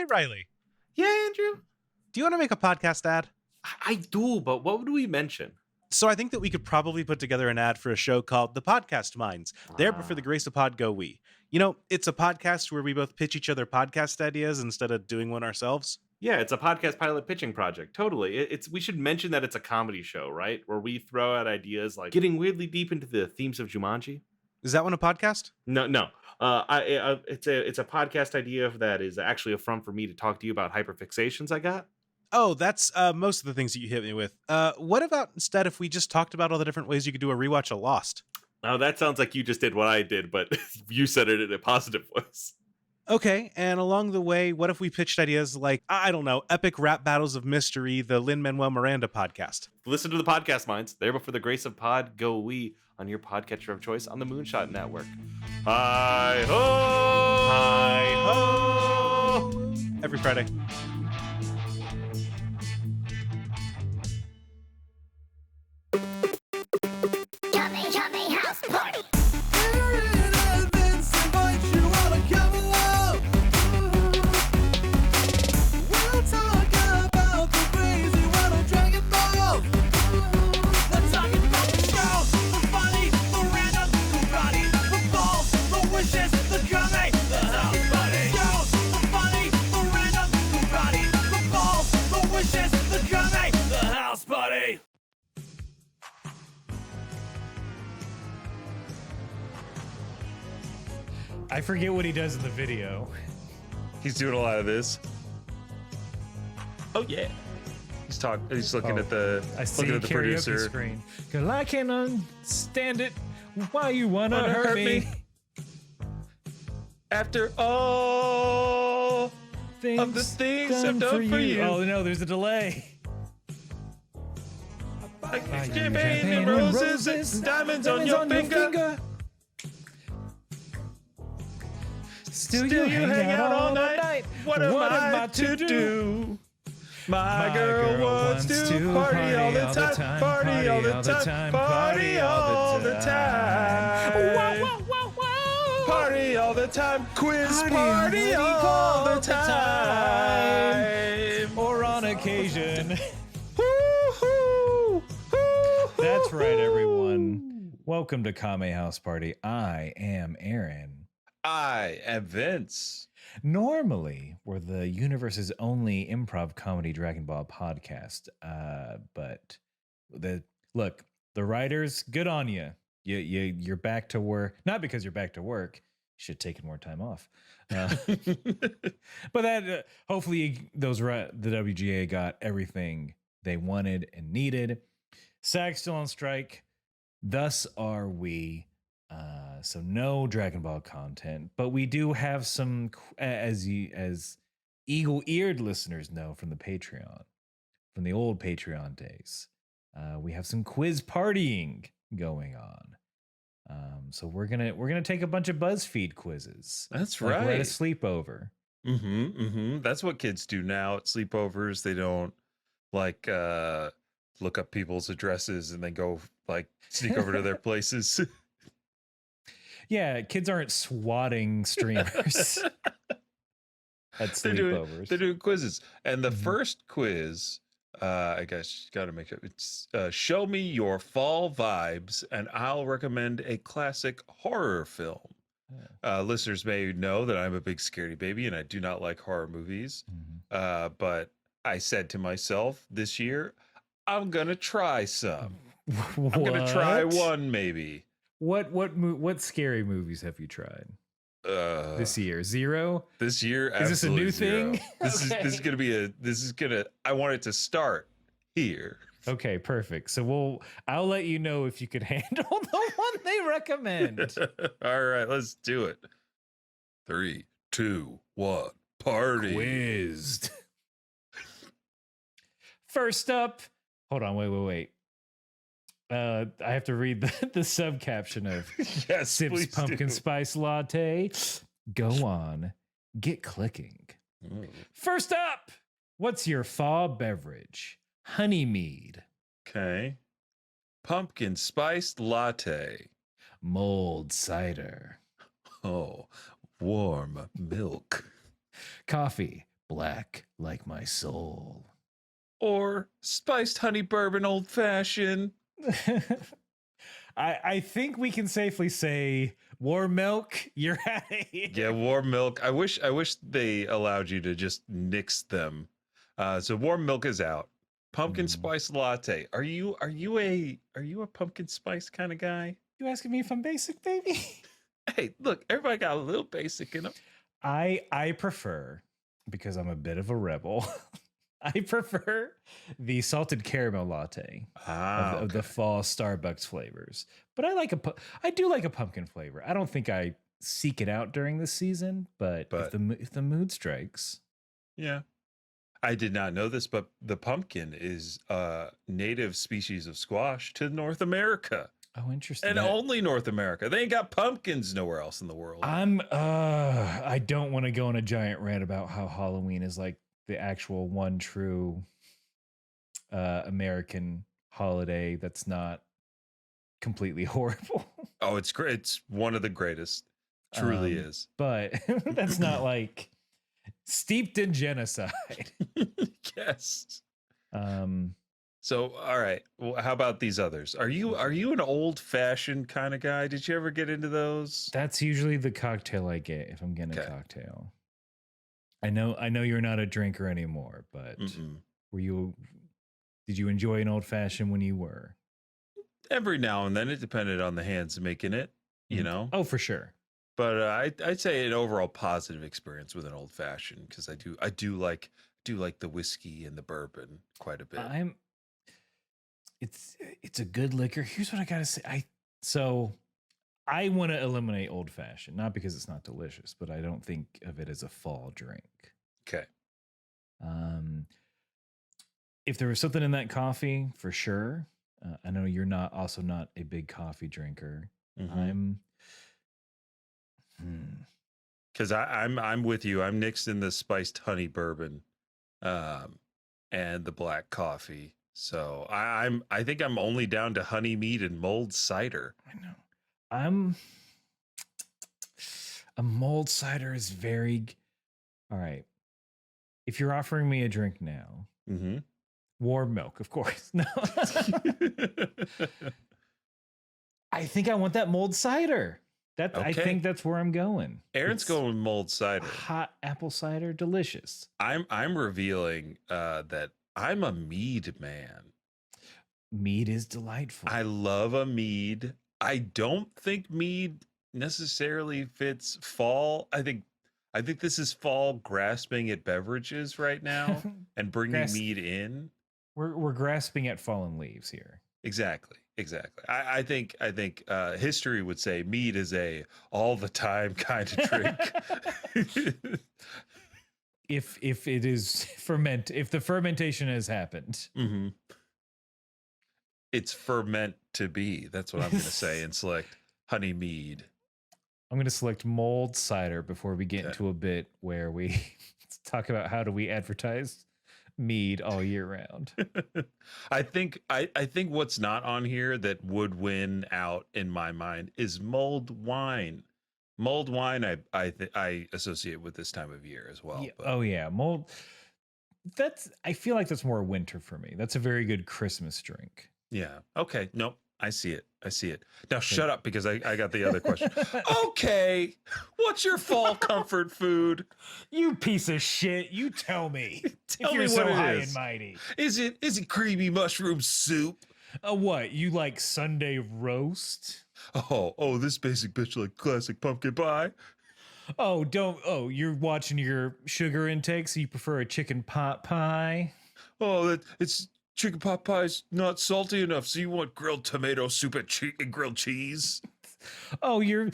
Hey, Riley, Yeah, Andrew? do you want to make a podcast ad? I do, but what would we mention? So I think that we could probably put together an ad for a show called The Podcast Minds. There, but for the grace of pod, go we. You know, it's a podcast where we both pitch each other podcast ideas instead of doing one ourselves. Yeah, it's a podcast pilot pitching project. Totally. We should mention that it's a comedy show, right? Where we throw out ideas like getting weirdly deep into the themes of Jumanji. Is that one a podcast? No. It's a podcast idea that is actually a front for me to talk to you about hyperfixations I got. Oh, that's most of the things that you hit me with. What about instead if we just talked about all the different ways you could do a rewatch of Lost? Now that sounds like you just did what I did, but you said it in a positive voice. Okay, and along the way, what if we pitched ideas like, I don't know, epic rap battles of mystery, the Lin-Manuel Miranda podcast? Listen to the Podcast Minds. There, but for the grace of pod, go we on your podcatcher of choice on the Moonshot Network. Hi ho! Hi ho! Every Friday. Yummy house party. I forget what he does in the video. He's doing a lot of this. Oh yeah. He's looking at the I see looking at the karaoke producer. screen. 'Cause I can't understand it. Why you wanna hurt me? After all of the things I've done for you. Oh no, there's a delay. Like champagne and roses and diamonds on your finger. Still you hang out all night. What am I to do? My girl wants to party all the time. Party all the time. Party all the time. Party all the time. Quiz party all the time. Or on occasion. Woo-hoo. That's right, everyone. Welcome to Kame House Party. I am Aaron. I am Vince. Normally, we're the universe's only improv comedy Dragon Ball podcast. But the writers, good on you. You're back to work. Not because you're back to work. You should have taken more time off. But that hopefully the WGA got everything they wanted and needed. SAG's still on strike. Thus are we. So no Dragon Ball content, but we do have some, as eagle-eared listeners know from the Patreon, from the old Patreon days. We have some quiz partying going on. So we're gonna take a bunch of BuzzFeed quizzes. That's like right. We're at a sleepover. That's what kids do now at sleepovers. They don't like look up people's addresses and then go like sneak over to their places. Yeah, kids aren't swatting streamers at sleepovers. They're doing quizzes. And the first quiz, I guess you got to make sure it's show me your fall vibes and I'll recommend a classic horror film. Listeners may know that I'm a big scaredy baby and I do not like horror movies. But I said to myself this year, I'm going to try some. I'm going to try one maybe. What scary movies have you tried this year? Zero? This year, is this a new zero. thing? This is gonna. I want it to start here. Okay, perfect. So I'll let you know if you could handle the one they recommend. All right, let's do it. 3, 2, 1, party. Quizzed. First up, hold on, wait. I have to read the sub caption of Yes, Sips please Pumpkin do. Spice Latte. Go on, get clicking. First up, what's your fall beverage? Honey mead, Okay. Pumpkin spiced latte. mulled cider, Oh, warm milk. coffee, black like my soul. Or spiced honey bourbon old fashioned. I think we can safely say warm milk. You're out of here. Yeah, warm milk. I wish they allowed you to just nix them. So warm milk is out. Pumpkin spice latte. Are you a pumpkin spice kind of guy? You asking me if I'm basic, baby? Hey, look, everybody got a little basic in them. I prefer, because I'm a bit of a rebel, I prefer the salted caramel latte of the fall Starbucks flavors. But I do like a pumpkin flavor. I don't think I seek it out during the season, but if the mood strikes. Yeah. I did not know this, but the pumpkin is a native species of squash to North America. Oh, interesting. And only North America. They ain't got pumpkins nowhere else in the world. I don't want to go on a giant rant about how Halloween is like the actual one true American holiday that's not completely horrible. Oh, it's great. It's one of the greatest. Truly is. But that's not like steeped in genocide. Yes. So, all right. Well, how about these others? Are you an old fashioned kind of guy? Did you ever get into those? That's usually the cocktail I get if I'm getting a cocktail. I know you're not a drinker anymore, but did you enjoy an old fashioned when you were? Every now and then. It depended on the hands making it, you know? Oh, for sure. But I'd say an overall positive experience with an old fashioned, because I do like the whiskey and the bourbon quite a bit. It's a good liquor. Here's what I gotta say. I want to eliminate old fashioned, not because it's not delicious, but I don't think of it as a fall drink. Okay. If there was something in that coffee, for sure. I know you're not a big coffee drinker. Mm-hmm. Because I'm with you. I'm nixing the spiced honey bourbon, and the black coffee. So I think I'm only down to honey mead and mulled cider. I know. A mulled cider is very all right. If you're offering me a drink now, warm milk, of course. No. I think I want that mulled cider. Okay. I think that's where I'm going. Aaron's going mulled cider. Hot apple cider, delicious. I'm revealing that I'm a mead man. Mead is delightful. I love a mead. I don't think mead necessarily fits fall. I think this is fall grasping at beverages right now and bringing mead in. We're grasping at fallen leaves here. Exactly. I think history would say mead is a all the time kind of drink. If it is if the fermentation has happened. It's ferment to be. That's what I'm going to say and select honey mead. I'm going to select mulled cider before we get into a bit where we talk about how do we advertise mead all year round. I think what's not on here that would win out in my mind is mulled wine. Mulled wine I associate with this time of year as well. Yeah. Oh yeah, mulled. I feel like that's more winter for me. That's a very good Christmas drink. Yeah. Okay. Nope. I see it. Now shut up because I got the other question. Okay. What's your fall comfort food? You piece of shit. You tell me. Tell if you're me so what it high is. and mighty. Is it creamy mushroom soup? What? You like Sunday roast? Oh, this basic bitch like classic pumpkin pie. You're watching your sugar intake, so you prefer a chicken pot pie? Oh, it's chicken pot pie's not salty enough, so you want grilled tomato soup and grilled cheese. Oh, you're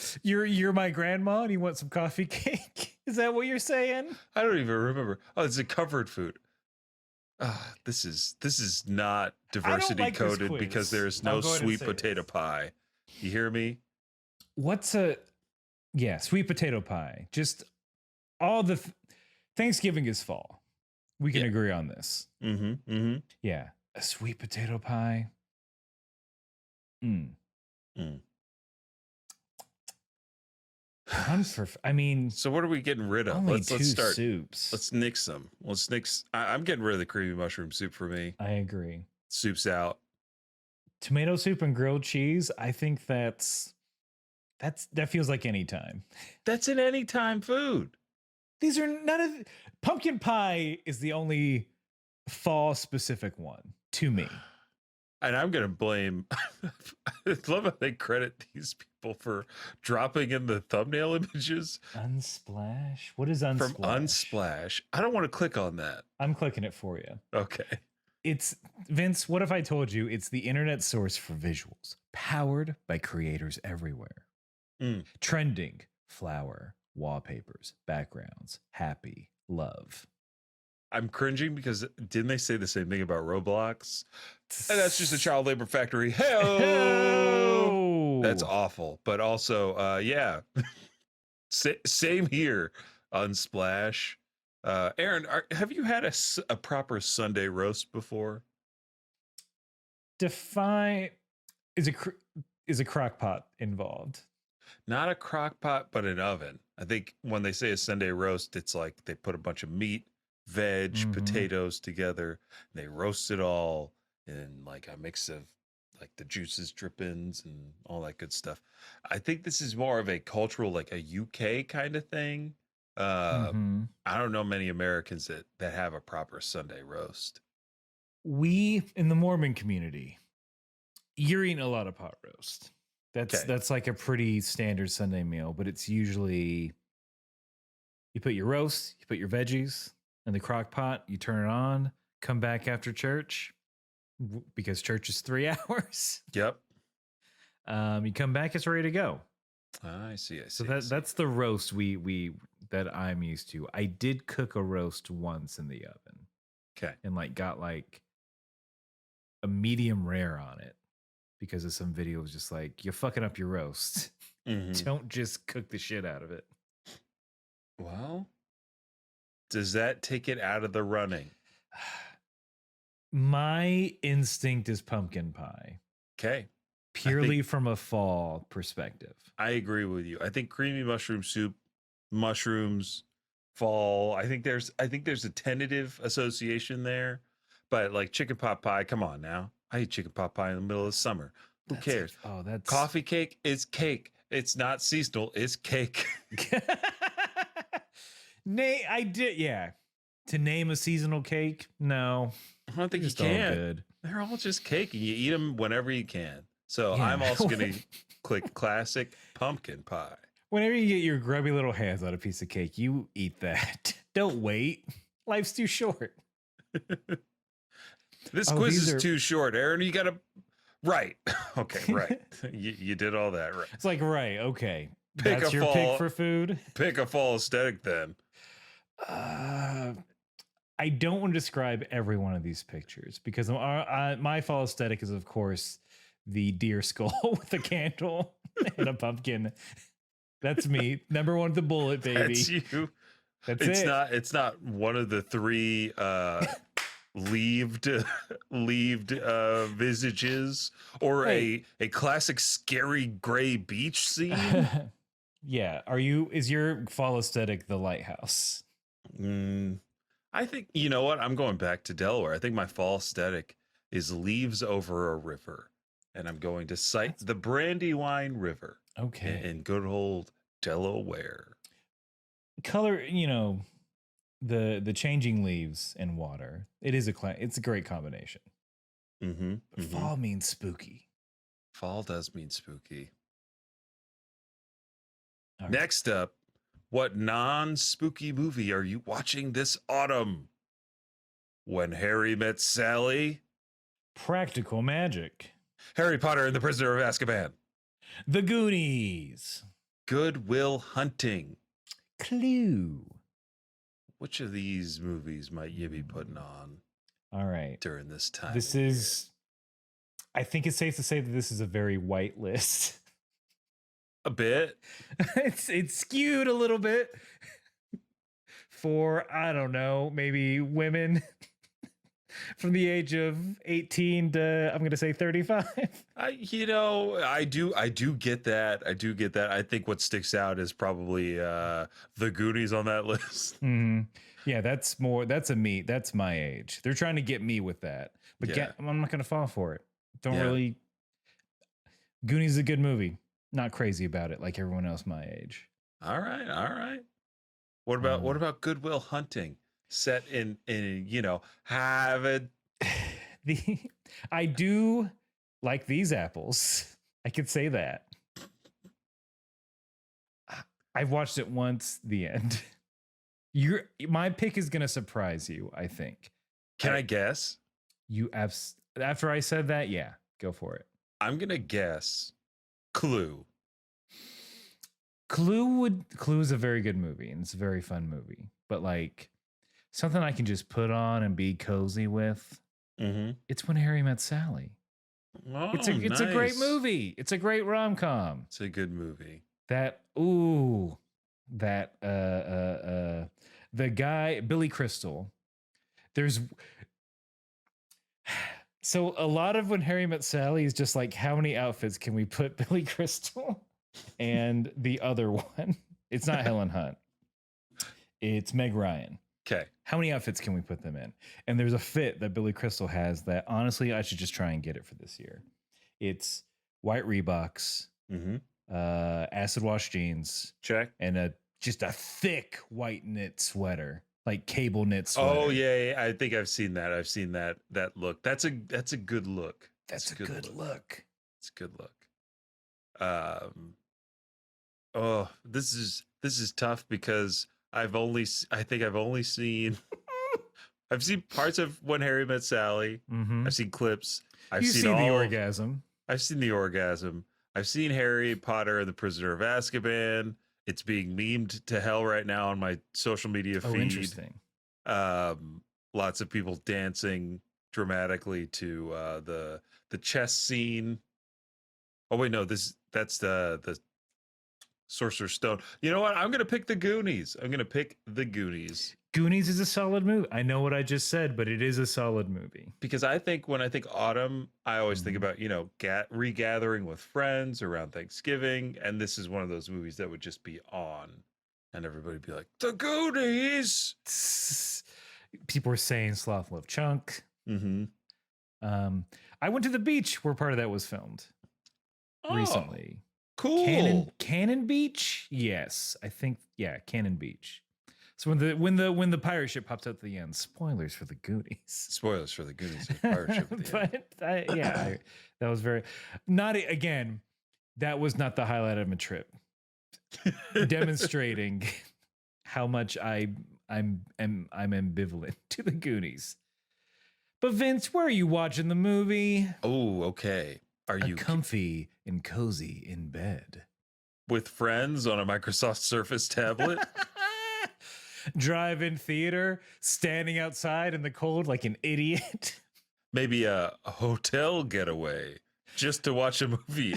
my grandma and you want some coffee cake? Is that what you're saying? I don't even remember. Oh, it's a comfort food. This is not diversity coded because there is no sweet potato pie. You hear me? Sweet potato pie. Just all the Thanksgiving is fall. We can agree on this. Yeah. A sweet potato pie. I mean, So what are we getting rid of? only Let's two start. soups. Let's nix them. Let's nix. I'm getting rid of the creamy mushroom soup for me. I agree. Soup's out. Tomato soup and grilled cheese. I think that feels like any time. That's an anytime food. These are none of pumpkin pie is the only fall specific one to me. And I'm going to blame. I love how they credit these people for dropping in the thumbnail images Unsplash. What is Unsplash? from Unsplash. I don't want to click on that. I'm clicking it for you. Okay. It's Vince. What if I told you it's the internet source for visuals, powered by creators everywhere. Trending, flower, wallpapers, backgrounds, happy, love. I'm cringing because didn't they say the same thing about Roblox? And that's just a child labor factory. Hey, that's awful. But also, yeah, same here. Unsplash. Aaron, have you had a proper Sunday roast before? Define is a crock pot involved? Not a crock pot, but an oven. I think when they say a Sunday roast, it's like they put a bunch of meat, veg, potatoes together. And they roast it all in like a mix of like the juices, drippings, and all that good stuff. I think this is more of a cultural, like a UK kind of thing. I don't know many Americans that have a proper Sunday roast. We in the Mormon community, you're eating a lot of pot roast. That's like a pretty standard Sunday meal, but it's usually you put your roast, you put your veggies in the crock pot, you turn it on, come back after church because church is 3 hours. Yep. You come back, it's ready to go. I see. So that's the roast we that I'm used to. I did cook a roast once in the oven. Okay. And like got like a medium rare on it because of some videos just like you're fucking up your roast. Don't just cook the shit out of it. Well, does that take it out of the running? My instinct is pumpkin pie. Okay. Purely from a fall perspective. I agree with you. I think creamy mushroom soup, mushrooms, fall. I think there's a tentative association there. But like chicken pot pie, come on now. I eat chicken pot pie in the middle of summer. Who cares? That's Coffee cake is cake. It's not seasonal, it's cake. I did, yeah. To name a seasonal cake? No. I don't think you Just all can. good. They're all just cake and you eat them whenever you can. So Yeah. I'm also going to click classic pumpkin pie. Whenever you get your grubby little hands on a piece of cake, you eat that. Don't wait. Life's too short. This quiz is too short, Aaron. You got to right. Okay, right. you did all that right. It's like, right, okay. Pick That's a your fall. pick for food? Pick a fall aesthetic then. I don't want to describe every one of these pictures because my fall aesthetic is, of course, the deer skull with a candle and a pumpkin. That's me. Number one, the bullet, baby. That's you. That's it's it. It's not one of the three leaved visages or a classic scary gray beach scene. Yeah. Is your fall aesthetic the lighthouse? I think, you know what? I'm going back to Delaware. I think my fall aesthetic is leaves over a river. And I'm going to cite the Brandywine River. Okay. In good old Delaware. Color, the changing leaves and water. It's a great combination. But fall means spooky. Fall does mean spooky. All right. Next up, what non-spooky movie are you watching this autumn? When Harry Met Sally? Practical Magic. Harry Potter and the Prisoner of Azkaban. The Goonies. Good Will Hunting. Clue. Which of these movies might you be putting on All right. during this time? I think it's safe to say that this is a very white list. A bit. It's skewed a little bit for, I don't know, maybe women from the age of 18 to I'm going to say 35. I do get that. I do get that. I think what sticks out is probably the Goonies on that list. Mhm. Yeah, that's my age. They're trying to get me with that. But Yeah. I'm not going to fall for it. Don't Yeah. really. Goonies is a good movie. Not crazy about it like everyone else my age. All right. What about Goodwill Hunting? Set in Harvard. I do like these apples. I could say that. I've watched it once. The end. My pick is gonna surprise you. I think. Can I guess? After I said that, yeah, go for it. I'm gonna guess Clue. Clue is a very good movie and it's a very fun movie, but like something I can just put on and be cozy with. Mm-hmm. It's When Harry Met Sally. Oh, It's a great nice. movie. It's a great rom-com. It's a good movie. The guy Billy Crystal. So a lot of When Harry Met Sally is just like, how many outfits can we put Billy Crystal? And the other one, it's not Helen Hunt. It's Meg Ryan. Okay. How many outfits can we put them in? And there's a fit that Billy Crystal has that honestly, I should just try and get it for this year. It's white Reeboks, Mm-hmm. acid wash jeans, Check. and just a thick white knit sweater, like cable knit sweater. Oh yeah, I think I've seen that. I've seen that look. That's a good look. That's a good look. It's a good look. Oh, this is tough because I've only seen I've seen parts of When Harry Met Sally. Mm-hmm. I've seen clips. I've You've seen the orgasm. I've seen the orgasm. I've seen Harry Potter and the Prisoner of Azkaban. It's being memed to hell right now on my social media feed. Oh, interesting. Lots of people dancing dramatically to the chess scene. Oh wait, no, that's the Sorcerer's Stone. You know what? I'm gonna pick the Goonies. Goonies is a solid movie. I know what I just said, but it is a solid movie. Because I think when I think autumn, I always think about, regathering with friends around Thanksgiving. And this is one of those movies that would just be on and everybody would be like, the Goonies. People were saying Sloth Love Chunk. Mm-hmm. I went to the beach where part of that was filmed recently. Cool. Cannon Beach? Yes. I think, yeah, Cannon Beach. So when the pirate ship pops out at the end, spoilers for the Goonies. Spoilers for the Goonies. Pirate ship at the end. That was very again. That was not the highlight of my trip. Demonstrating how much I'm ambivalent to the Goonies. But Vince, where are you watching the movie? Oh, okay. Are you comfy and cozy in bed with friends on a Microsoft Surface tablet? Drive-in theater, standing outside in the cold like an idiot. Maybe a hotel getaway just to watch a movie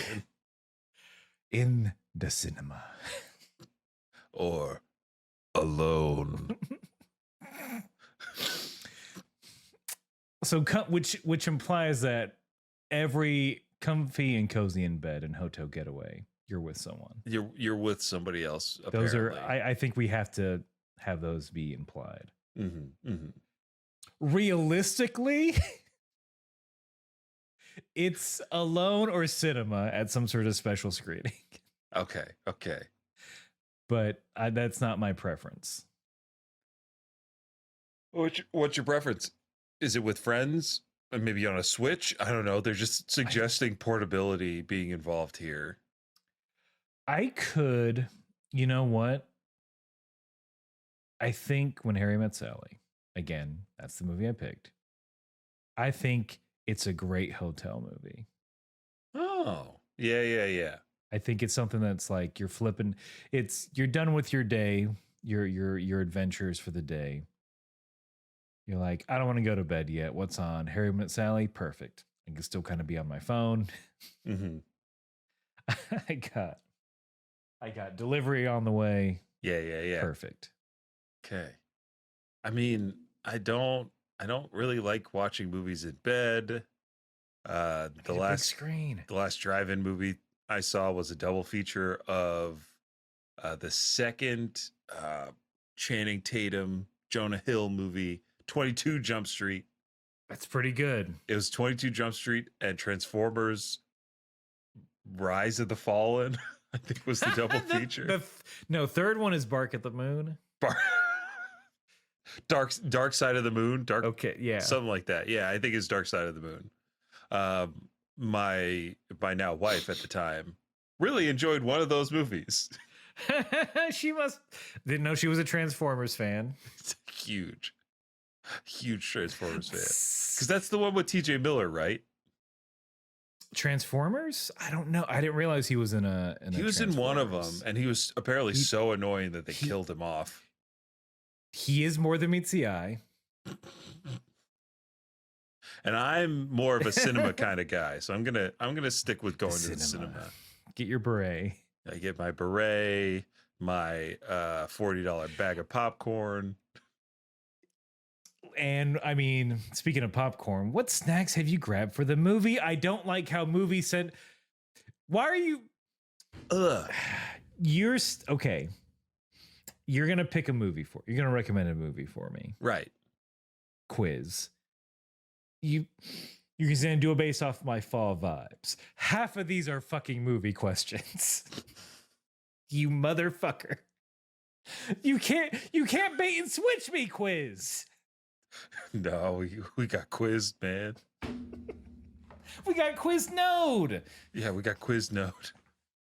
in the cinema. Or alone. So which implies that every comfy and cozy in bed and hotel getaway, you're with someone. You're with somebody else. Those apparently. I think we have to have those be implied. Mm-hmm, mm-hmm. Realistically, it's alone or cinema at some sort of special screening. Okay. But that's not my preference. What's your preference? Is it with friends? Or maybe on a Switch? I don't know. They're just suggesting portability being involved here. I could, you know what? I think When Harry Met Sally, again, that's the movie I picked. I think it's a great hotel movie. Oh, yeah. I think it's something that's like you're done with your day, your adventures for the day. You're like, I don't want to go to bed yet. What's on? Harry Met Sally? Perfect. I can still kind of be on my phone. Mm-hmm. I got delivery on the way. Yeah. Perfect. Okay. I mean, I don't I don't really like watching movies in bed. Get a big screen. The last drive-in movie I saw was a double feature of the second Channing Tatum, Jonah Hill movie, 22 Jump Street. That's pretty good. It was 22 Jump Street and Transformers Rise of the Fallen, I think was the double feature. No, third one is Bark at the Moon. Dark Side of the Moon. Okay, yeah. Something like that. Yeah, I think it's Dark Side of the Moon. My now wife at the time really enjoyed one of those movies. She didn't know she was a Transformers fan. It's huge Transformers fan. Because that's the one with TJ Miller, right? Transformers? I don't know. I didn't realize he was in a he was in one of them, and he was apparently so annoying that they killed him off. He is more than meets the eye. And I'm more of a cinema kind of guy, so I'm gonna stick with going to the cinema. Get your beret. I get my beret, my $40 bag of popcorn. And I mean, speaking of popcorn, what snacks have you grabbed for the movie? I don't like how movies said. Why are you? Okay. You're gonna pick a movie you're gonna recommend a movie for me, right? Quiz. You're gonna do it based off my fall vibes. Half of these are fucking movie questions. You motherfucker. You can't bait and switch me, Quiz. No, we got quizzed, man. We got Quiz Node. Yeah, we got Quiz Node.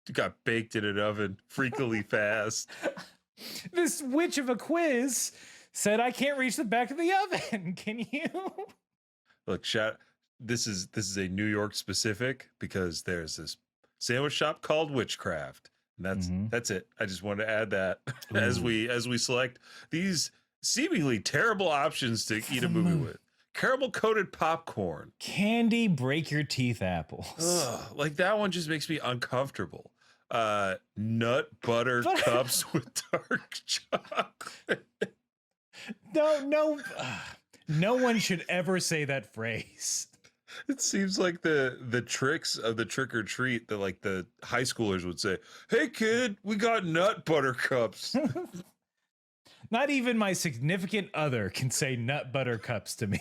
You got baked in an oven freakily fast. This witch of a quiz said I can't reach the back of the oven. Can you? Look, this is a New York specific because there's this sandwich shop called Witchcraft. And that's it. I just wanted to add that as we select these seemingly terrible options to eat a movie with. Caramel coated popcorn. Candy break your teeth apples. Ugh, like that one just makes me uncomfortable. Nut butter cups with dark chocolate. No one should ever say that phrase. It seems like the tricks of the trick or treat that like the high schoolers would say, "Hey kid, we got nut butter cups." Not even my significant other can say nut butter cups to me.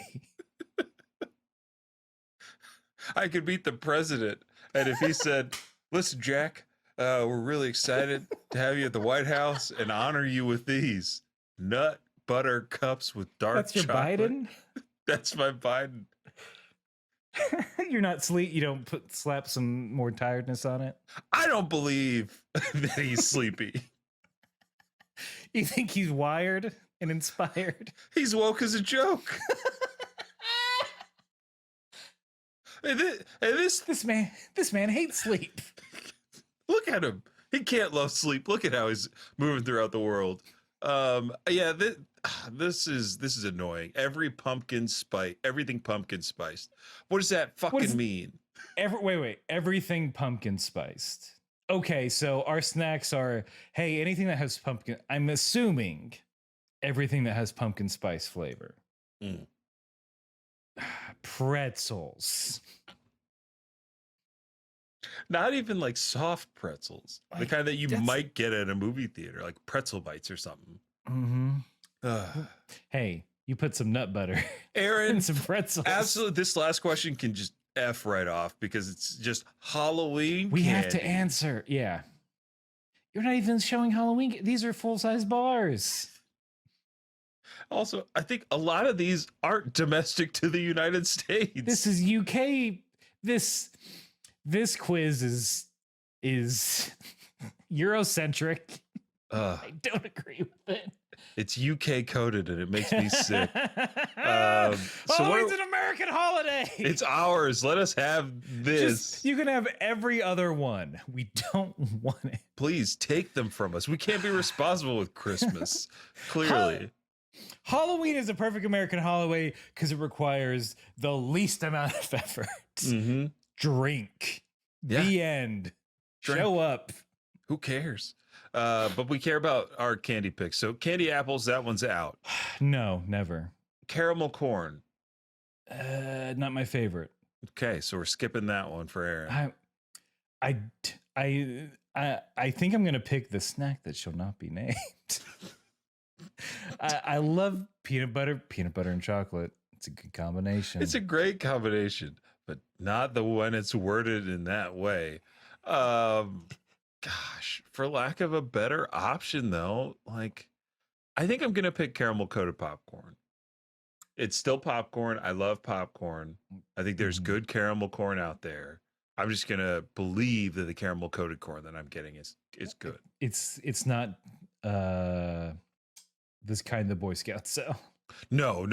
I could beat the president, and if he said, "Listen, Jack, we're really excited to have you at the White House and honor you with these nut butter cups with dark chocolate." That's your Biden? That's my Biden. You're not sleep. You don't slap some more tiredness on it. I don't believe that he's sleepy. You think he's wired and inspired? He's woke as a joke. This man hates sleep. Look at him. He can't love sleep. Look at how he's moving throughout the world. Yeah, this is annoying. Everything pumpkin spiced. What does that fucking mean? Everything pumpkin spiced. Okay, so our snacks are, hey, anything that has pumpkin. I'm assuming everything that has pumpkin spice flavor. Pretzels. Not even like soft pretzels. The kind that you might get at a movie theater, like pretzel bites or something. Hey, you put some nut butter, Aaron, and some pretzels. Absolutely. This last question can just F right off because it's just Halloween. We candy. have to answer. Yeah. You're not even showing Halloween. These are full-size bars. Also, I think a lot of these aren't domestic to the United States. This is UK. This quiz is Eurocentric. I don't agree with it. It's UK coded and it makes me sick. Halloween's an American holiday. It's ours. Let us have this. You can have every other one. We don't want it. Please take them from us. We can't be responsible with Christmas. Clearly. Halloween is a perfect American holiday because it requires the least amount of effort. Drink. Yeah. The end. Drink. Show up. Who cares? But we care about our candy picks. So candy apples, that one's out. No, never. caramel corn. Not my favorite. Okay, so we're skipping that one for Aaron. I think I'm gonna pick the snack that shall not be named. I love peanut butter and chocolate. It's a good combination. It's a great combination, but not the when it's worded in that way. Gosh, for lack of a better option though, like I think I'm gonna pick caramel coated popcorn. It's still popcorn. I love popcorn. I think there's good caramel corn out there. I'm just gonna believe that the caramel coated corn that I'm getting is good. It's not this kind the Boy Scouts sell. No.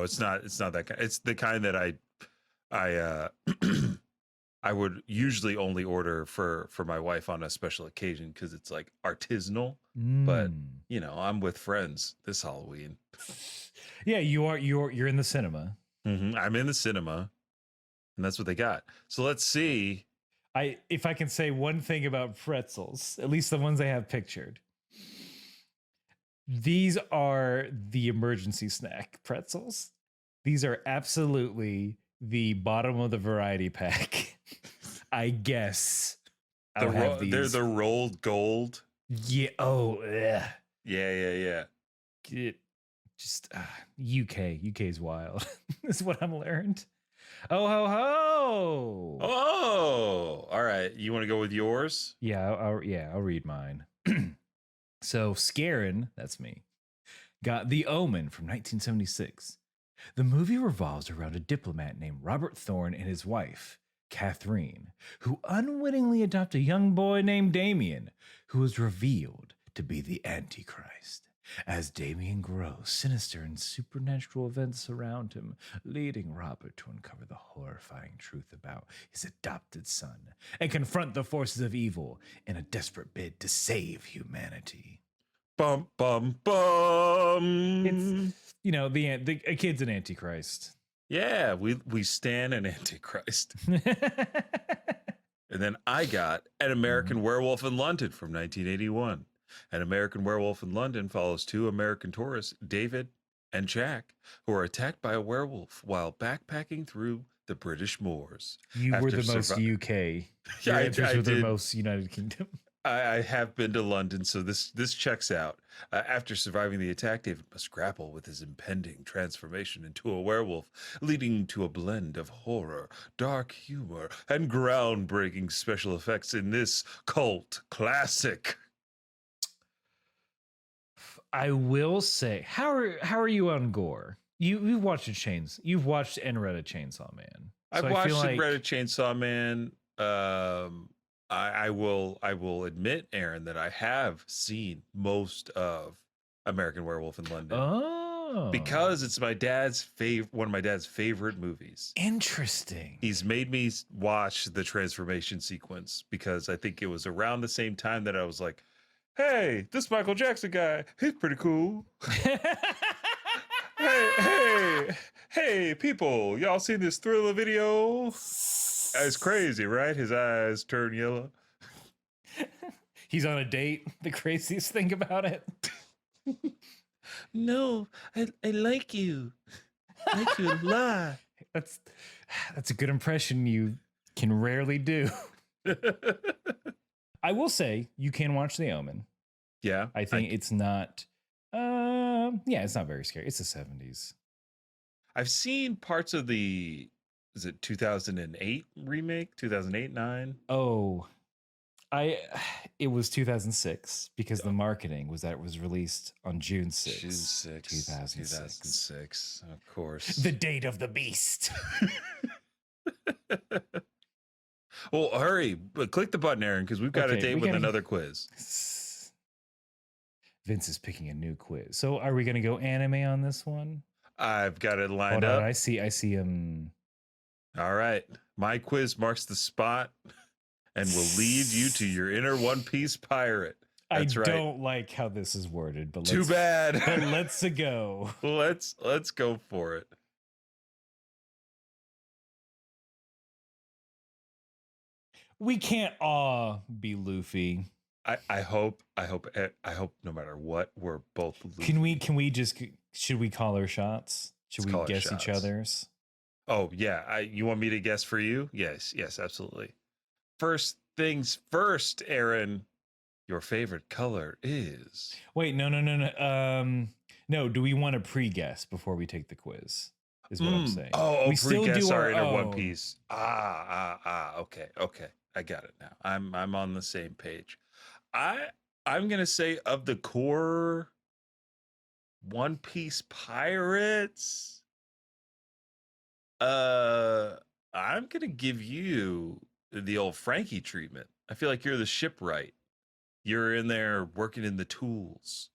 It's not that kind. It's the kind that I I would usually only order for my wife on a special occasion because it's like artisanal. But you know, I'm with friends this Halloween. Yeah, you're in the cinema. I'm in the cinema, and that's what they got. So let's see. If I can say one thing about pretzels, at least the ones I have pictured. These are the emergency snack pretzels. These are absolutely the bottom of the variety pack. I guess. They're the rolled gold. Yeah. Oh, ugh. Yeah. UK is wild. Is what I've learned. Oh ho ho. Oh, all right. You want to go with yours? Yeah, I'll read mine. So Scarin, that's me, got The Omen from 1976. The movie revolves around a diplomat named Robert Thorne and his wife, Catherine, who unwittingly adopt a young boy named Damien, who is revealed to be the Antichrist. As Damien grows, sinister and supernatural events surround him, leading Robert to uncover the horrifying truth about his adopted son and confront the forces of evil in a desperate bid to save humanity. Bum bum bum. It's, you know, a kid's an Antichrist. Yeah, we stand an Antichrist. And then I got An American Werewolf in London from 1981. An American Werewolf in London follows two American tourists, David and Jack, who are attacked by a werewolf while backpacking through the British moors. You were the most UK. Your answers were the most United Kingdom. I have been to London, so this checks out. After surviving the attack, David must grapple with his impending transformation into a werewolf, leading to a blend of horror, dark humor, and groundbreaking special effects in this cult classic. I will say, how are you on gore? You've watched You've watched and read a Chainsaw Man. I've watched and read a Chainsaw Man. I will admit, Aaron, that I have seen most of American Werewolf in London. Oh, because it's one of my dad's favorite movies. Interesting. He's made me watch the transformation sequence because I think it was around the same time that I was like, hey, this Michael Jackson guy, he's pretty cool. hey, people, y'all seen this Thriller video? It's crazy, right? His eyes turn yellow. He's on a date. The craziest thing about it. No, I like you. I like you a lot. That's a good impression you can rarely do. I will say you can watch The Omen. Yeah. I think it's not it's not very scary. It's the 70s. I've seen parts of is it 2008 remake? 2008-9? Oh. It was 2006 because the marketing was that it was released on June 6th. 2006, of course. The date of the beast. Well, hurry, but click the button, Aaron, because we've got a date with another quiz. Vince is picking a new quiz. So are we going to go anime on this one? I've got it lined up. I see him. All right. My quiz marks the spot and will lead you to your inner One Piece pirate. That's right. I don't like how this is worded, but too bad. But let's go. Let's go for it. We can't all be Luffy. I hope no matter what, we're both Luffy. Can we just should we call our shots? Should Let's we call it guess each shots. other's? Oh yeah, you want me to guess for you? Yes, absolutely. First things first, Aaron. Your favorite color is Wait, no. No, do we want to pre-guess before we take the quiz? Is what I'm saying. Oh, we still pre-guess do our our inner One own. Piece. Okay. I got it now. I'm on the same page. I'm gonna say of the core One Piece pirates, I'm gonna give you the old Frankie treatment. I feel like you're the shipwright. You're in there working in the tools,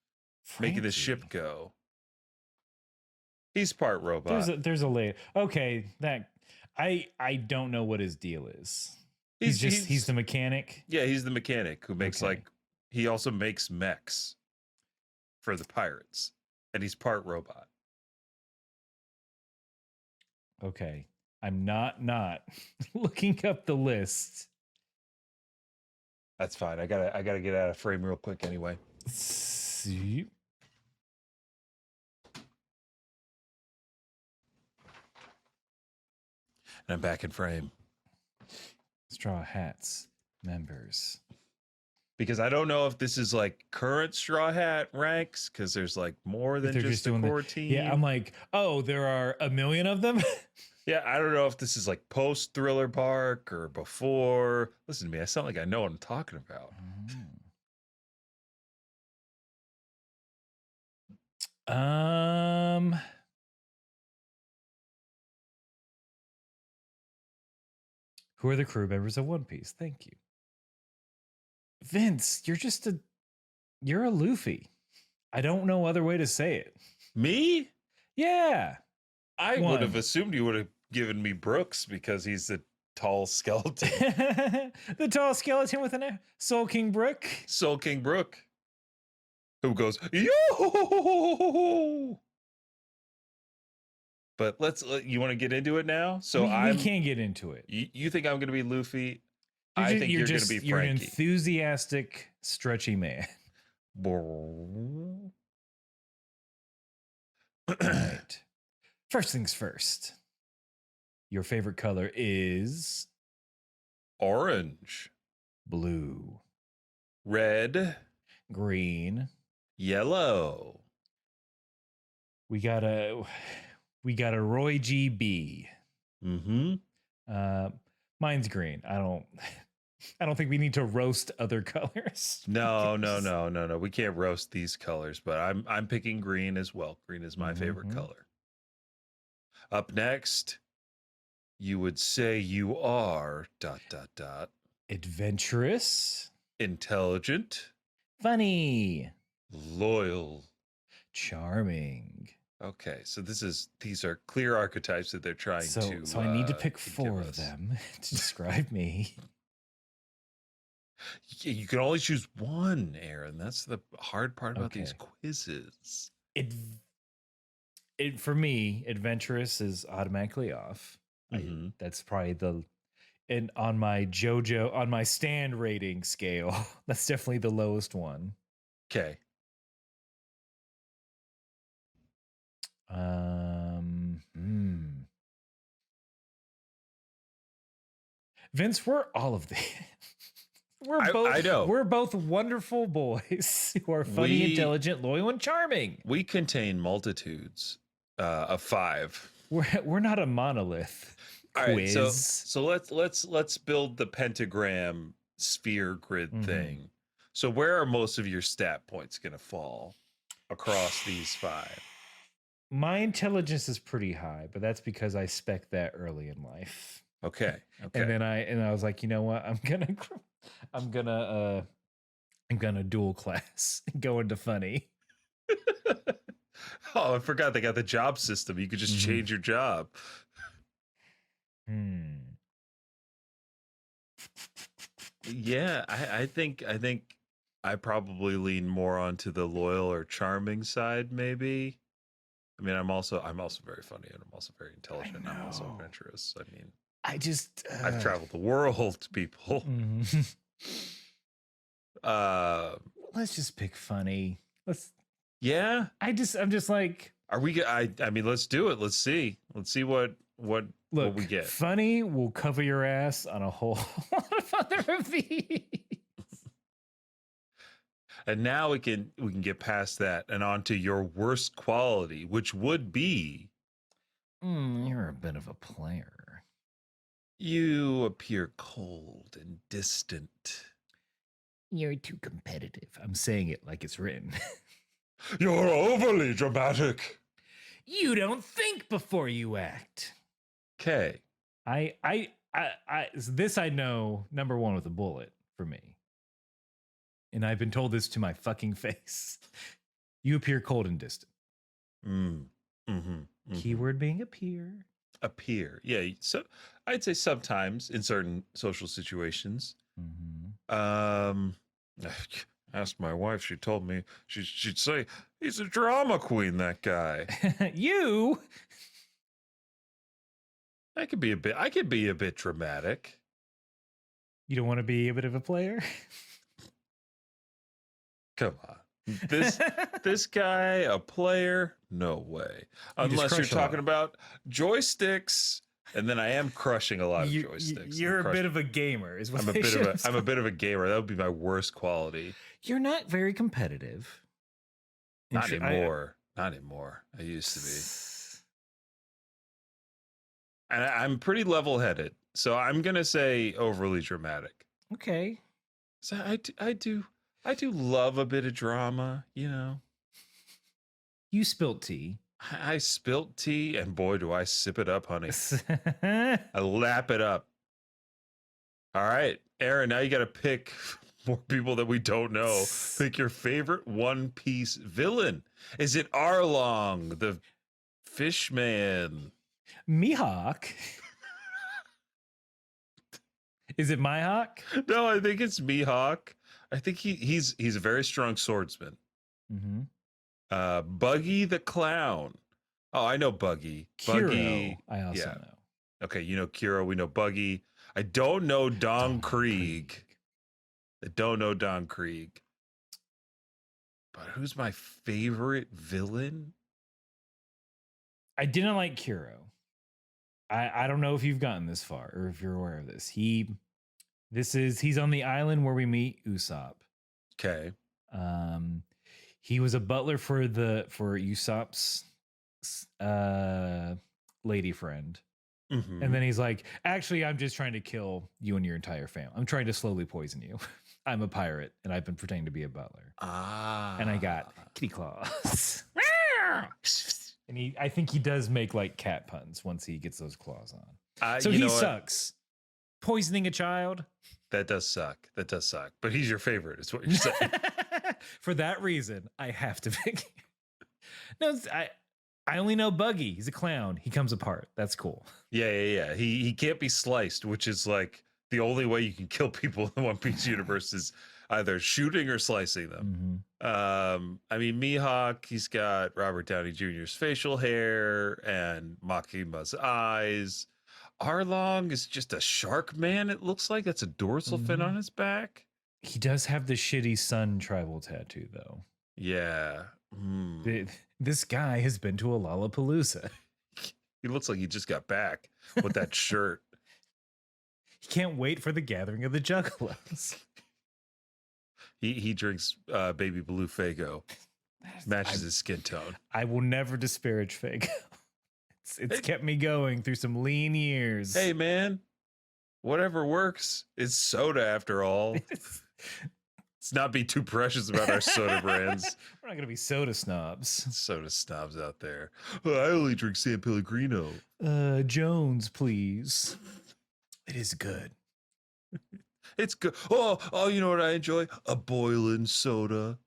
making the ship Frankie. go. He's part robot. There's a layer. Okay, that I don't know what his deal is. He's the mechanic. Yeah, he's the mechanic who makes Okay. he also makes mechs for the pirates, and he's part robot. Okay. I'm not looking up the list. That's fine. I gotta get out of frame real quick anyway. See. And I'm back in frame Straw Hats members. because I don't know if this is like current Straw Hat ranks because there's like more than They're just the doing core team. Yeah, I'm like, oh, there are a million of them. Yeah, I don't know if this is like post Thriller Bark or before. Listen to me. I sound like I know what I'm talking about. Who are the crew members of One Piece? Thank you. Vince, you're a Luffy. I don't know other way to say it. Me? Yeah. I One. would have assumed you would have given me Brooks because he's the tall skeleton. The tall skeleton with an Soul King Brook. Soul King Brook. Who goes, yo! But you want to get into it now? So we can't get into it. You think I'm going to be Luffy? I think you're going to be You're an Frankie. enthusiastic, stretchy man. All Right. First things first. Your favorite color is Orange, blue, red, green. yellow. We got a Roy GB. Mm-hmm. Mine's green. I don't think we need to roast other colors. No. We can't roast these colors, but I'm picking green as well. Green is my favorite Mhm. color. Up next, you would say you are ... Adventurous, intelligent, funny, loyal. charming. Okay, so these are clear archetypes that they're trying to. So I need to pick give 4 of us. them to describe me. Yeah, you can only choose one, Aaron. That's the hard part about these Okay. quizzes. For me, adventurous is automatically off. Mhm. That's probably and on my stand rating scale, that's definitely the lowest one. Okay. Vince, we're all of the. I know. We're both wonderful boys who are funny, We- intelligent, loyal, and charming. We contain multitudes of 5. We're not a monolith. All right, Quiz. so let's build the pentagram sphere grid Mhm. thing. So where are most of your stat points going to fall across these 5? My intelligence is pretty high, but that's because I spec that early in life. Okay. And then I was like, you know what? I'm gonna dual class and go into funny. Oh, I forgot they got the job system. You could just Mhm. change your job. Yeah, I think I probably lean more onto the loyal or charming side, maybe. I mean, I'm also very funny and I'm also very intelligent. And I'm also know. adventurous. I mean, I just I've traveled the world, people. Mhm. Uh, Let's just pick funny. yeah. I'm just like, Are we? I mean, let's do it. Let's see. Let's see what Look, we get. funny will cover your ass on a whole lot of other of these. And now we can get past that and on to your worst quality, which would be You're a bit of a player. you appear cold and distant. You're too competitive. I'm saying it like it's written. You're overly dramatic. You don't think before you act. Okay. This I know, number one with a bullet for me. And I've been told this to my fucking face. You appear cold and distant. Keyword being appear. Appear. Yeah. So I'd say sometimes in certain social situations. Asked my wife, she told me she'd say he's a drama queen, that guy. You I could be a bit dramatic. You don't want to be a bit of a player? Come on. This guy, a player? No way. Unless you're crush a lot. talking about joysticks. And then I am crushing a lot of joysticks. You're a bit of a gamer, is what I'm a bit of a gamer. That would be my worst quality. You're not very competitive. Not anymore. Not anymore. I used to be. And I'm pretty level-headed. So I'm gonna say overly dramatic. Okay. So I do love a bit of drama, you know. You spilt tea. I spilt tea, and boy, do I sip it up, honey. I lap it up. All right, Aaron, now you got to pick more people that we don't know. Pick your favorite One Piece villain. Is it Arlong, the Fishman? Mihawk. Is it Mihawk? No, I think it's Mihawk. I think he's a very strong swordsman. Mm-hmm. Buggy the Clown. Oh, I know Buggy. Kiro, Buggy. I also yeah. know. Okay, you know Kiro. We know Buggy. I don't know Don Krieg. I don't know Don Krieg. But who's my favorite villain? I didn't like Kiro. I don't know if you've gotten this far or if you're aware of this. He's on the island where we meet Usopp. Okay. He was a butler for Usopp's lady friend. Mm-hmm. And then he's like, actually, I'm just trying to kill you and your entire family. I'm trying to slowly poison you. I'm a pirate and I've been pretending to be a butler. And I got kitty claws. And I think he does make like cat puns once he gets those claws on. So he sucks. Poisoning a child. That does suck. But he's your favorite, is what you're saying. For that reason, I have to pick. No, I only know Buggy. He's a clown. He comes apart. That's cool. Yeah. He can't be sliced, which is like the only way you can kill people in the One Piece universe is either shooting or slicing them. Mm-hmm. I mean, Mihawk, he's got Robert Downey Jr.'s facial hair and Makima's eyes. Arlong is just a shark man, it looks like. That's a dorsal fin on his back. He does have the shitty sun tribal tattoo, though. Yeah. This guy has been to a Lollapalooza. He looks like he just got back with that shirt. He can't wait for the gathering of the Juggalos. He drinks baby blue Faygo. Matches his skin tone. I will never disparage Faygo. It's kept me going through some lean years. Hey, man. Whatever works. It's soda after all. Let's not be too precious about our soda brands. We're not going to be soda snobs. Soda snobs out there. I only drink San Pellegrino. Jones, please. It is good. It's good. Oh, you know what I enjoy? A boiling soda.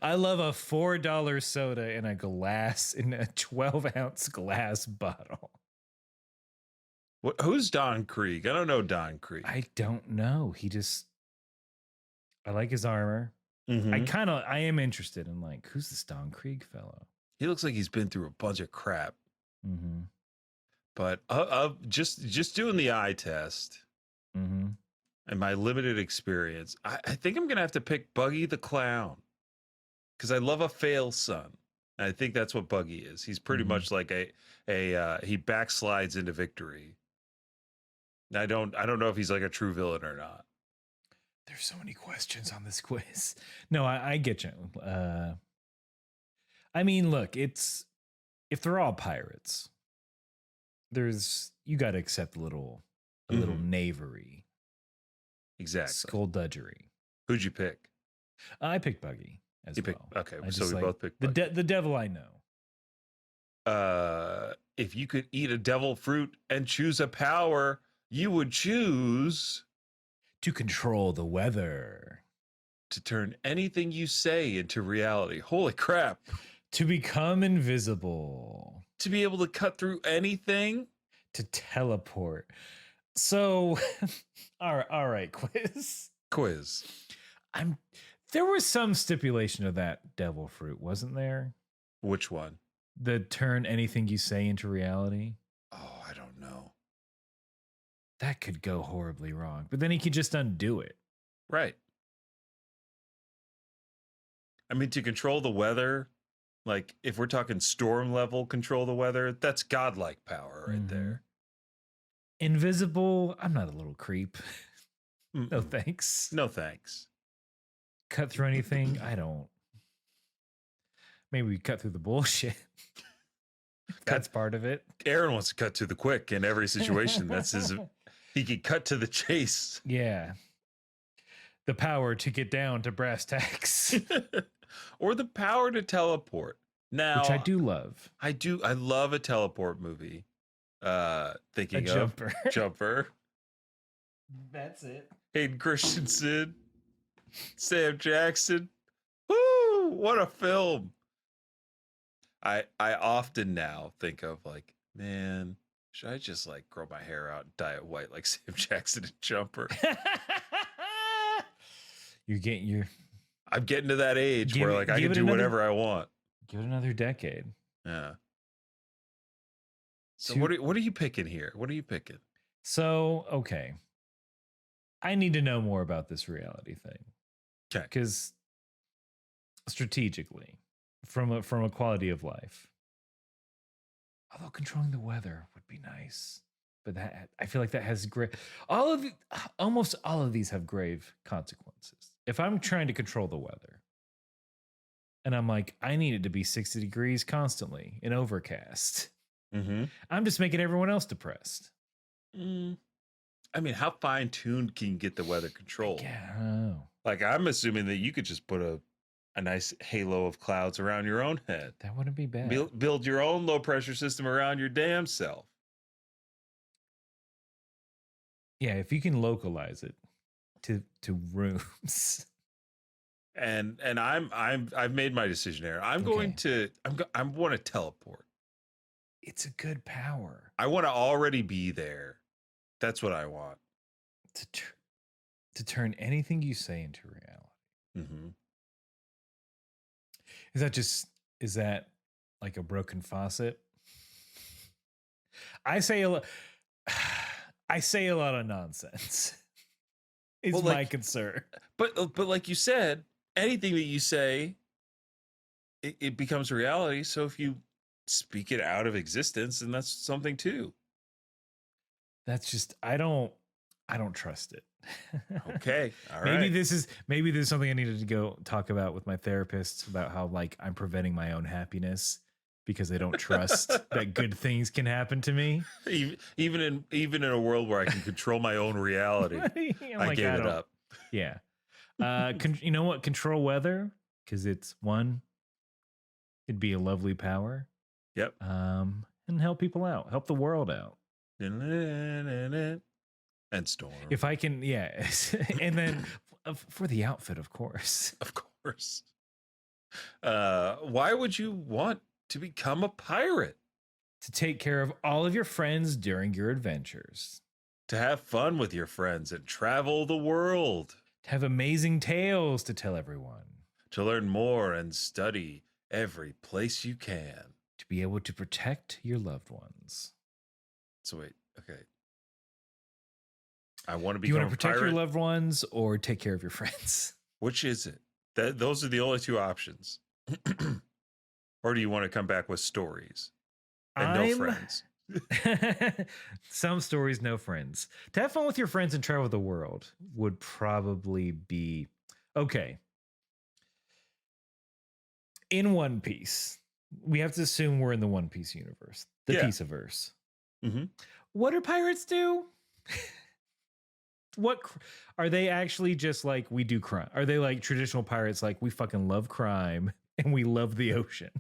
I love a $4 soda in a 12-ounce glass bottle. Who's Don Krieg? I don't know Don Krieg. I don't know. I like his armor. Mm-hmm. I am interested in like, who's this Don Krieg fellow? He looks like he's been through a bunch of crap. Mm-hmm. But just doing the eye test and my limited experience, I think I'm gonna have to pick Buggy the Clown because I love a fail son. I think that's what Buggy is. He's pretty Mhm. much like he backslides into victory. I don't know if he's like a true villain or not. There's so many questions on this quiz. No, I get you. I mean, look, it's if they're all pirates, you got to accept a little knavery, Exactly. skullduggery. Who'd you pick? I picked Buggy as You picked well. okay, I so just we like both picked the Buggy. the devil I know. If you could eat a devil fruit and choose a power, you would choose To control the weather, to turn anything you say into reality. Holy crap. to become invisible, To be able to cut through anything? to teleport. So, all right, quiz. Quiz. There was some stipulation of that devil fruit, wasn't there? Which one? The turn anything you say into reality. Oh, I don't know. That could go horribly wrong, but then he could just undo it. Right. I mean, to control the weather, like if we're talking storm level control the weather, that's godlike power right Mhm. there. Invisible. I'm not a little creep. No Mm-mm. thanks. No thanks. Cut through anything? I don't. Maybe we cut through the bullshit. That's part of it. Aaron wants to cut to the quick in every situation. That's his. He can cut to the chase. Yeah. The power to get down to brass tacks, Or the power to teleport. Now, which I do love. I love a teleport movie. A Thinking of jumper. Jumper, That's it. Hayden Christensen, Sam Jackson. Woo! What a film. I often now think of like, man, should I just like grow my hair out and dye it white like Sam Jackson and Jumper? I'm getting to that age Give where it- like I give can it do another- whatever I want. Give it another decade. Yeah. So Two- what are you picking here? What are you picking? So, okay. I need to know more about this reality thing. Okay. Because strategically, from a quality of life, although controlling the weather would be nice, but that I feel like that has almost all of these have grave consequences. If I'm trying to control the weather, and I'm like, I need it to be 60 degrees constantly and overcast, Mm-hmm. I'm just making everyone else depressed. I mean, how fine tuned can you get the weather control? Yeah, I don't know. Like, I'm assuming that you could just put a nice halo of clouds around your own head. That wouldn't be bad. Build your own low pressure system around your damn self. Yeah, if you can localize it to rooms. And I've made my decision here. I'm going to I want to teleport. It's a good power I want to already be there. That's what I want. to turn anything you say into reality. Mm-hmm. Is that like a broken faucet? I say a lot of nonsense. Is Well, my like- concern. But like you said, anything that you say, it becomes reality. So if you speak it out of existence, then that's something too. That's just I don't trust it. Okay. All right. Maybe this is something I needed to go talk about with my therapist about how like I'm preventing my own happiness because I don't trust that good things can happen to me. Even in a world where I can control my own reality, I'm I like, gave it don't- up. Yeah. You know what? Control weather because it'd be a lovely power. Yep. And help people out, help the world out. And storm. If I can, yeah. And then for the outfit, of course. Of course. Why would you want to become a pirate? To take care of all of your friends during your adventures. To have fun with your friends and travel the world. To have amazing tales to tell everyone. To learn more and study every place you can. To be able to protect your loved ones. So wait, okay. I want to Do you become want to a protect pirate. your loved ones or take care of your friends? Which is it? Those are the only two options. Or do you want to come back with stories and no I'm friends? some stories, no friends. To have fun with your friends and travel the world would probably be okay. In One Piece, we have to assume we're in the One Piece universe, the Yeah. Piece-averse. Mm-hmm. What do pirates do? Are they actually just like we do crime? Are they like traditional pirates, like we fucking love crime and we love the ocean?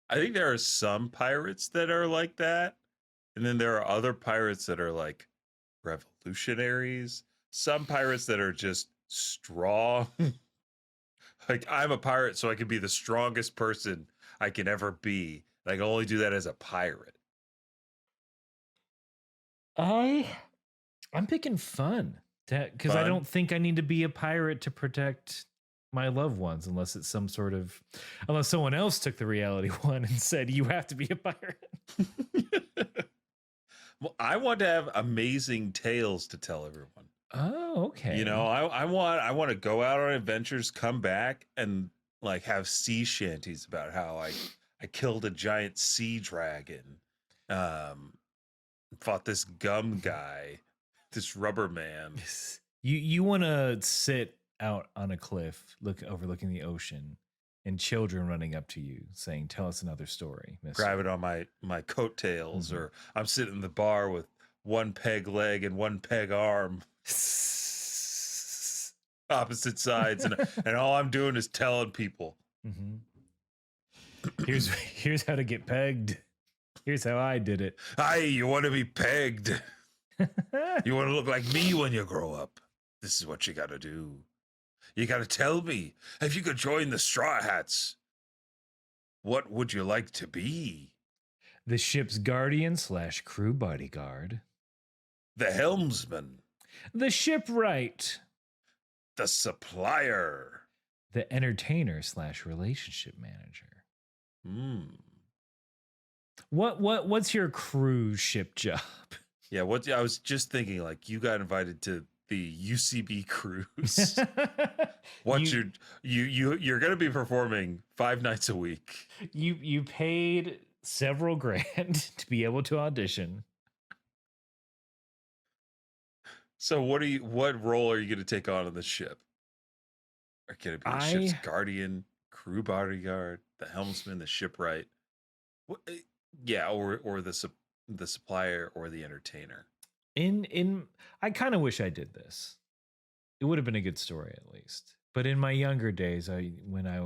I think there are some pirates that are like that. And then there are other pirates that are like revolutionaries. Some pirates that are just strong. Like, I'm a pirate, so I can be the strongest person I can ever be. And I can only do that as a pirate. I'm picking fun because I Fun? don't think I need to be a pirate to protect my loved ones unless it's unless someone else took the reality one and said you have to be a pirate. Well, I want to have amazing tales to tell everyone. Oh, okay. You know, I want to go out on adventures, come back, and like have sea shanties about how I killed a giant sea dragon, fought this gum guy, this rubber man. You want to sit out on a cliff, overlooking the ocean, and children running up to you saying, "Tell us another story, mister." Grab it on my coattails, Mhm. or I'm sitting in the bar with one peg leg and one peg arm, opposite sides, and all I'm doing is telling people. Mhm. Here's how to get pegged. Here's how I did it. Hey, you want to be pegged? You want to look like me when you grow up? This is what you got to do. You got to tell me, if you could join the Straw Hats, what would you like to be? The ship's guardian / crew bodyguard. The helmsman, The shipwright. the supplier. The entertainer / relationship manager. What's your cruise ship job? Yeah, I was just thinking, like, you got invited to the UCB cruise. You're going to be performing 5 nights a week. You paid several grand to be able to audition. So what role are you going to take on the ship? Are you going to be the ship's guardian, crew bodyguard, the helmsman, the shipwright? Yeah, or the supplier or the entertainer. I kind of wish I did this. It would have been a good story at least. But in my younger days, when I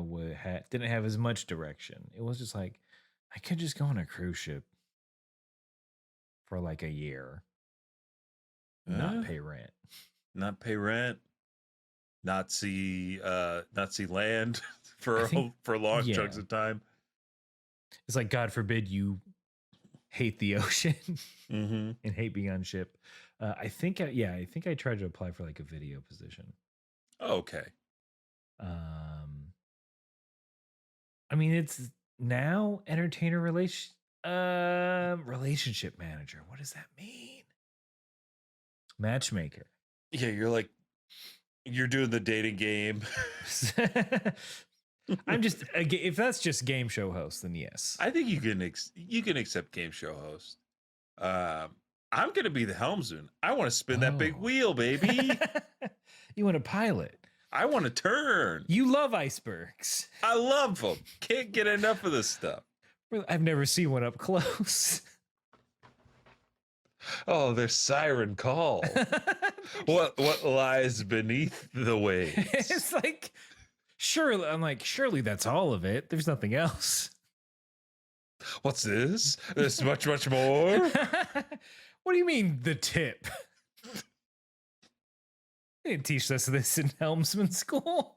didn't have as much direction, it was just like I could just go on a cruise ship for like a year, not pay rent, not see land for long chunks of time. It's like, God forbid you hate the ocean and hate being on ship. I think I tried to apply for like a video position. Okay. I mean, it's now entertainer relationship manager. What does that mean? Matchmaker. Yeah, you're doing the dating game. I'm just, if that's just game show host, then yes. I think you can accept game show host. I'm gonna be the helmsman. I want to spin that big wheel, baby. You want to pilot? I want to turn. You love icebergs. I love them. Can't get enough of this stuff. I've never seen one up close. Oh, their siren call. What lies beneath the waves? It's like, surely that's all of it. There's nothing else. What's this? There's much, much more. What do you mean, the tip? They didn't teach us this in helmsman school.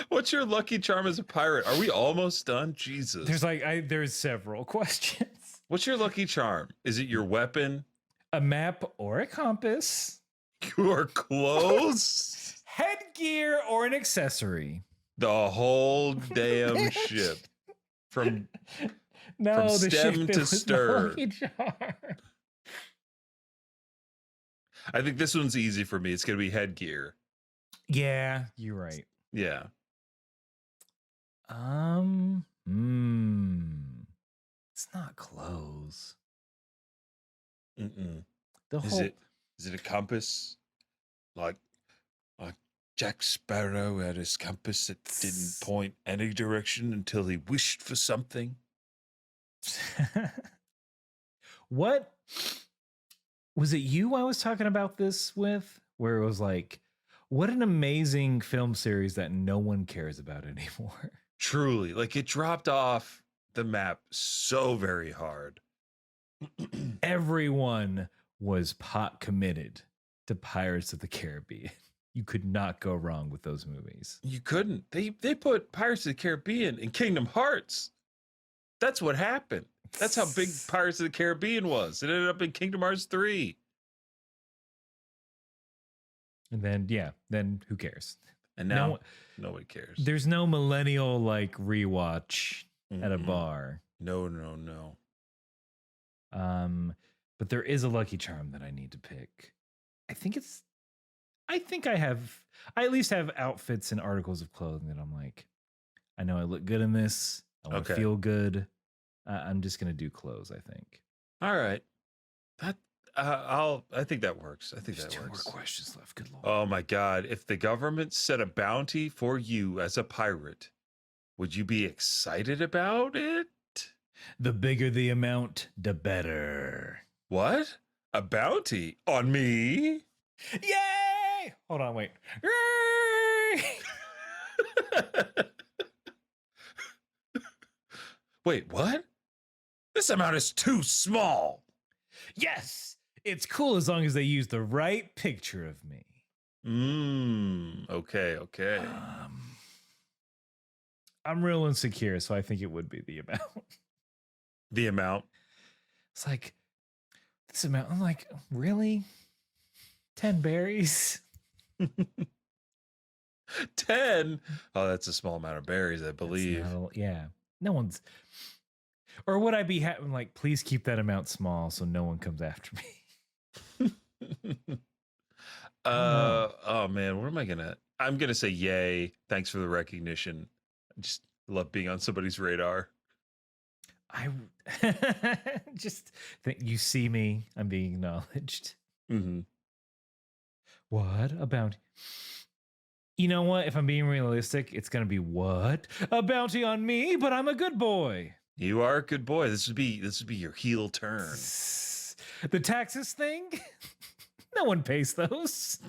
What's your lucky charm as a pirate? Are we almost done? Jesus. There's several questions. What's your lucky charm? Is it your weapon? A map or a compass? Your clothes? Headgear or an accessory? The whole damn ship. From the stem ship, to it was stern. lucky charm. I think this one's easy for me. It's going to be headgear. Yeah, you're right. Yeah. It's not clothes. Mm-mm. The Is whole it a compass? Like Jack Sparrow had his compass that didn't point any direction until he wished for something? What was it you I was talking about this with? Where it was like, what an amazing film series that no one cares about anymore. Truly, like it dropped off the map so very hard. Everyone was pot committed to Pirates of the Caribbean. You could not go wrong with those movies. You couldn't. They put Pirates of the Caribbean in Kingdom Hearts. That's what happened. That's how big Pirates of the Caribbean was. It ended up in Kingdom Hearts 3. And then who cares? And now nobody cares. There's no millennial like rewatch at a bar. No. But there is a Lucky Charm that I need to pick. I think I at least have outfits and articles of clothing that I'm like, I know I look good in this. I want to feel good. I'm just gonna do clothes, I think. All right. I think that works. I think There's that two works. more questions left. Good lord. Oh my God. If the government set a bounty for you as a pirate, would you be excited about it? The bigger the amount, the better. What? A bounty on me? Yay! Hold on, wait. Wait, what? This amount is too small. Yes! It's cool as long as they use the right picture of me. Okay. I'm real insecure, so I think it would be the amount. The amount? It's like, this amount, I'm like, really? 10 berries? 10? Oh, that's a small amount of berries, I believe. Yeah. No one's, or would I be like, please keep that amount small so no one comes after me? Oh man, what am I gonna? I'm gonna say yay. Thanks for the recognition. I just love being on somebody's radar. I just think you see me, I'm being acknowledged. Mm-hmm. What a bounty? You know what? If I'm being realistic, it's gonna be what? A bounty on me, but I'm a good boy. You are a good boy. This would be your heel turn. The taxes thing? No one pays those.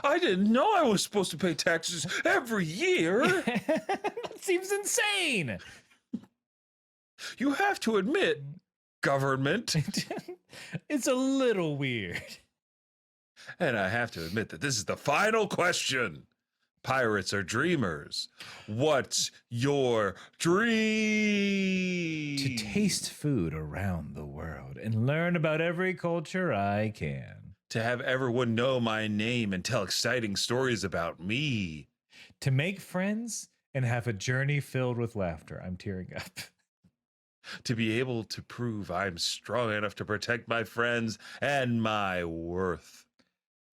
I didn't know I was supposed to pay taxes every year. That seems insane. You have to admit, government. It's a little weird. And I have to admit that this is the final question. Pirates are dreamers. What's your dream? To taste food around the world and learn about every culture I can. To have everyone know my name and tell exciting stories about me. To make friends and have a journey filled with laughter. I'm tearing up. To be able to prove I'm strong enough to protect my friends and my worth.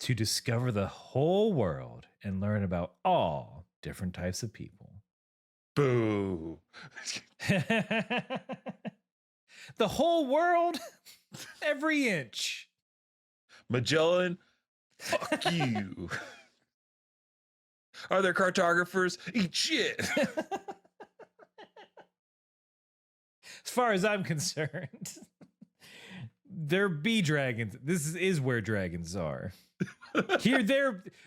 To discover the whole world and learn about all different types of people. Boo. The whole world? Every inch. Magellan, fuck you. Are there cartographers? Eat shit. As far as I'm concerned, there be dragons. This is where dragons are. Here,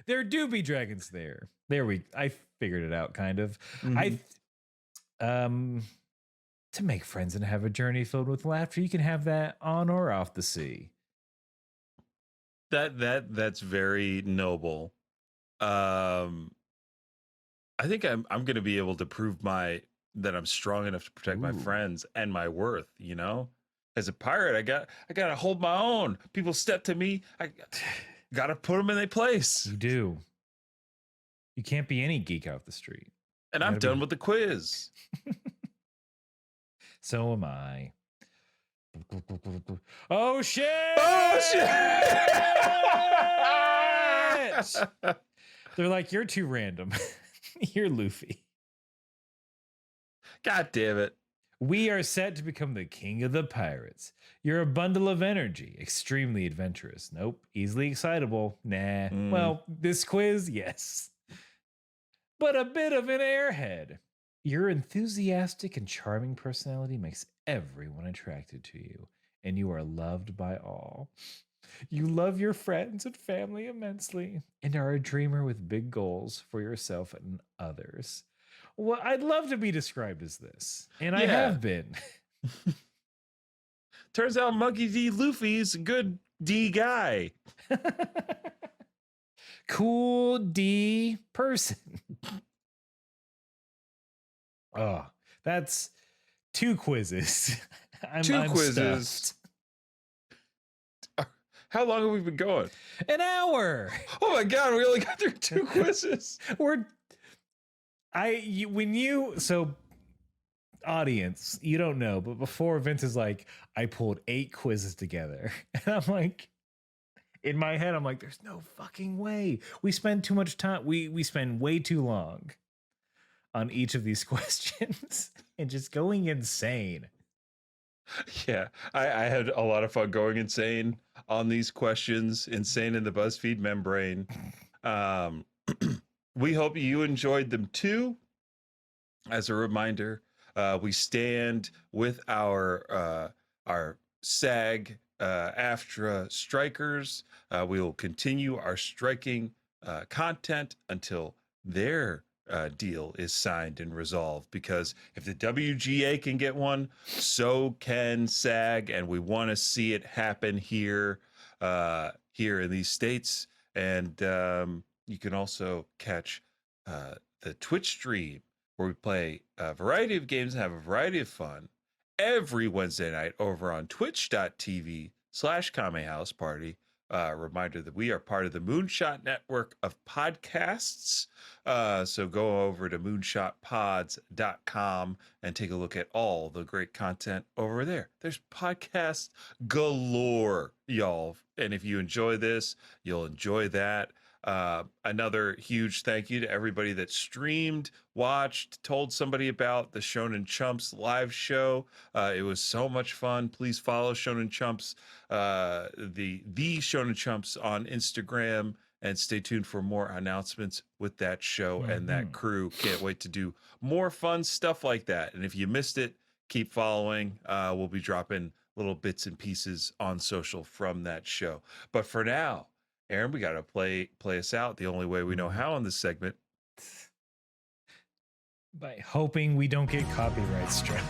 there do be dragons there. I figured it out, kind of. Mm-hmm. To make friends and have a journey filled with laughter, you can have that on or off the sea. That's very noble. I think I'm going to be able to prove that I'm strong enough to protect my friends and my worth, you know? As a pirate, I got to hold my own. People step to me, I got to put them in their place. You do. You can't be any geek out the street. And I'm done with the quiz. So am I. Oh shit! Oh shit! They're like, you're too random. You're Luffy. God damn it. We are set to become the king of the pirates. You're a bundle of energy, extremely adventurous. Nope. Easily excitable. Nah. Well, this quiz, yes. But a bit of an airhead. Your enthusiastic and charming personality makes everyone attracted to you, and you are loved by all. You love your friends and family immensely, and are a dreamer with big goals for yourself and others. Well, I'd love to be described as this, and I Yeah. have been. Turns out Monkey D. Luffy's a good D guy. Cool D person. Oh, that's 2 quizzes. I'm 2 quizzes. stuffed. How long have we been going? An hour. Oh my god, we only got through 2 quizzes. So audience, you don't know, but before Vince is like, I pulled 8 quizzes together. And I'm like, in my head, I'm like, there's no fucking way. We spend too much time. We spend way too long on each of these questions and just going insane. Yeah, I had a lot of fun going insane on these questions, insane in the BuzzFeed membrane. We hope you enjoyed them too. As a reminder, we stand with our SAG AFTRA strikers. We will continue our striking content until their deal is signed and resolved, because if the WGA can get one, so can SAG, and we want to see it happen here in these states. And you can also catch the Twitch stream where we play a variety of games and have a variety of fun every Wednesday night over on twitch.tv/Kame House Party. Reminder that we are part of the Moonshot Network of podcasts. So go over to moonshotpods.com and take a look at all the great content over there. There's podcasts galore, y'all. And if you enjoy this, you'll enjoy that. Another huge thank you to everybody that streamed, watched, told somebody about the Shonen Chumps live show. It was so much fun. Please follow Shonen Chumps, the Shonen Chumps on Instagram, and stay tuned for more announcements with that show and that crew. Can't wait to do more fun stuff like that. And if you missed it, keep following. We'll be dropping little bits and pieces on social from that show. But for now, Aaron, we got to play us out the only way we know how in this segment. By hoping we don't get copyright struck.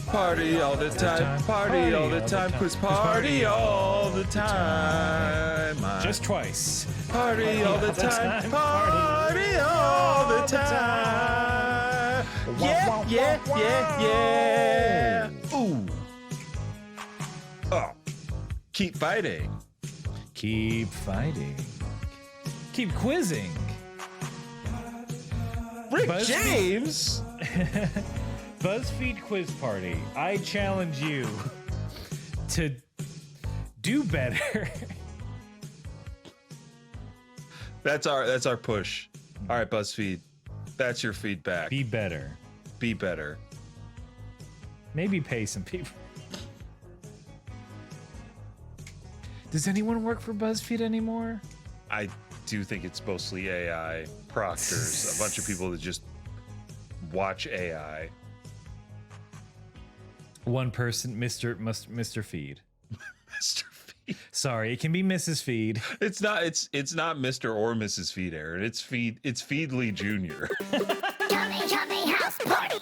Party all the time, party all the time, quiz party all the time. Just twice. Party all the time, party all the time. Yeah, yeah, yeah, yeah. Ooh. Oh. Keep fighting. Keep fighting. Keep quizzing. Rick BuzzFeed- James. BuzzFeed Quiz Party. I challenge you to do better. That's our push. All right, BuzzFeed. That's your feedback. Be better. Be better. Maybe pay some people. Does anyone work for BuzzFeed anymore? I do think it's mostly AI proctors, a bunch of people that just watch AI. One person, Mr. Feed. Mr. Feed. Sorry, it can be Mrs. Feed. It's not Mr. or Mrs. Feed, Aaron. It's Feedly Jr. Kame House Party.